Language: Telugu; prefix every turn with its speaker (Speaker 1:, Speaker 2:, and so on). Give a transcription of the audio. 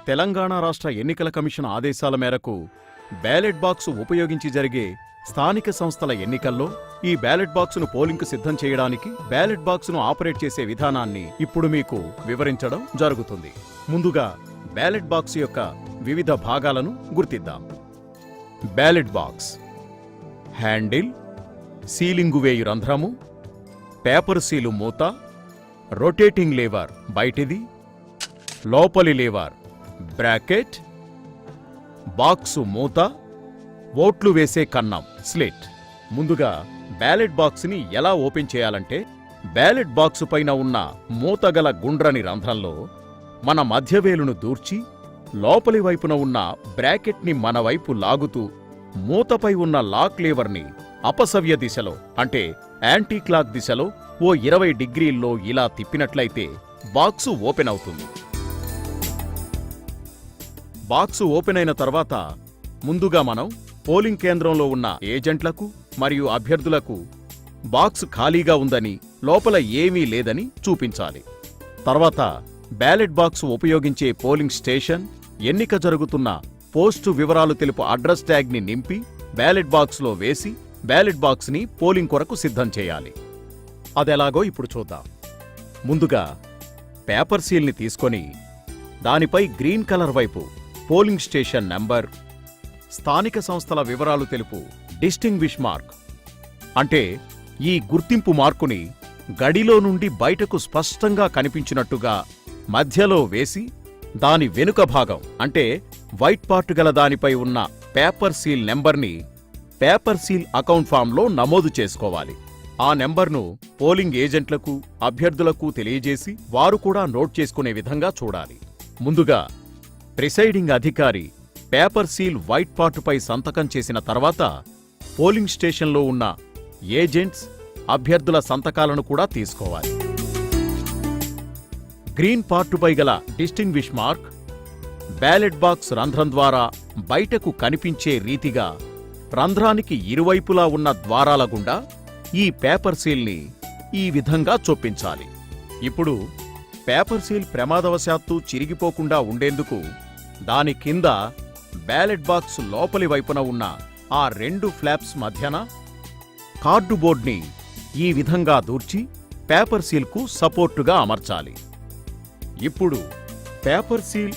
Speaker 1: తెలంగాణ రాష్ట్ర ఎన్నికల కమిషన్ ఆదేశాల మేరకు బ్యాలెట్ బాక్సు ఉపయోగించి జరిగే స్థానిక సంస్థల ఎన్నికల్లో ఈ బ్యాలెట్ బాక్సును పోలింగ్కు సిద్ధం చేయడానికి బ్యాలెట్ బాక్సును ఆపరేట్ చేసే విధానాన్ని ఇప్పుడు మీకు వివరించడం జరుగుతుంది. ముందుగా బ్యాలెట్ బాక్స్ యొక్క వివిధ భాగాలను గుర్తిద్దాం. బ్యాలెట్ బాక్స్ హ్యాండిల్, సీలింగు వేయు రంధ్రము, పేపర్ సీలు మూత, రొటేటింగ్ లేవర్ బయటిది, లోపలి లేవర్ బ్రాకెట్, బాక్సు మూత, ఓట్లు వేసే కన్నం స్లిట్. ముందుగా బ్యాలెట్ బాక్స్ని ఎలా ఓపెన్ చేయాలంటే, బ్యాలెట్ బాక్సు పైన ఉన్న మూతగల గుండ్రని రంధ్రంలో మన మధ్యవేలును దూర్చి లోపలి వైపున ఉన్న బ్రాకెట్ని మన వైపు లాగుతూ మూతపై ఉన్న లాక్ లేవర్ని అపసవ్య దిశలో అంటే యాంటీ క్లాక్ దిశలో ఓ 20 డిగ్రీల్లో ఇలా తిప్పినట్లయితే బాక్సు ఓపెన్ అవుతుంది. బాక్సు ఓపెన్ అయిన తర్వాత ముందుగా మనం పోలింగ్ కేంద్రంలో ఉన్న ఏజెంట్లకు మరియు అభ్యర్థులకు బాక్స్ ఖాళీగా ఉందని, లోపల ఏమీ లేదని చూపించాలి. తర్వాత బ్యాలెట్ బాక్స్ ఉపయోగించే పోలింగ్ స్టేషన్, ఎన్నిక జరుగుతున్న పోస్టు వివరాలు తెలుపు అడ్రస్ ట్యాగ్ని నింపి బ్యాలెట్ బాక్స్లో వేసి బ్యాలెట్ బాక్స్ని పోలింగ్ కొరకు సిద్ధం చేయాలి. అదెలాగో ఇప్పుడు చూద్దాం. ముందుగా పేపర్ సీల్ని తీసుకొని దానిపై గ్రీన్ కలర్ వైపు పోలింగ్ స్టేషన్ నంబర్, స్థానిక సంస్థల వివరాలు తెలుపు డిస్టింగ్విష్ మార్క్ అంటే ఈ గుర్తింపు మార్కుని గడిలో నుండి బయటకు స్పష్టంగా కనిపించినట్టుగా మధ్యలో వేసి దాని వెనుక భాగం అంటే వైట్ పార్ట్ గల దానిపై ఉన్న పేపర్ సీల్ నెంబర్ని పేపర్ సీల్ అకౌంట్ ఫామ్లో నమోదు చేసుకోవాలి. ఆ నెంబర్ను పోలింగ్ ఏజెంట్లకు, అభ్యర్థులకు తెలియజేసి వారు కూడా నోట్ చేసుకునే విధంగా చూడాలి. ముందుగా ప్రిసైడింగ్ అధికారి పేపర్ సీల్ వైట్ పార్టుపై సంతకం చేసిన తర్వాత పోలింగ్ స్టేషన్లో ఉన్న ఏజెంట్స్, అభ్యర్థుల సంతకాలను కూడా తీసుకోవాలి. గ్రీన్ పార్టుపై గల డిస్టింగ్విష్ మార్క్ బ్యాలెట్ బాక్స్ రంధ్రం ద్వారా బయటకు కనిపించే రీతిగా రంధ్రానికి ఇరువైపులా ఉన్న ద్వారాల గుండా ఈ పేపర్ సీల్ని ఈ విధంగా చొప్పించాలి. ఇప్పుడు పేపర్ సీల్ ప్రమాదవశాత్తు చిరిగిపోకుండా ఉండేందుకు దాని కింద బ్యాలెట్ బాక్స్ లోపలి వైపున ఉన్న ఆ 2 ఫ్లాప్స్ మధ్యన కార్డుబోర్డ్ని ఈ విధంగా దూర్చి పేపర్ సీల్కు సపోర్టుగా అమర్చాలి. ఇప్పుడు పేపర్ సీల్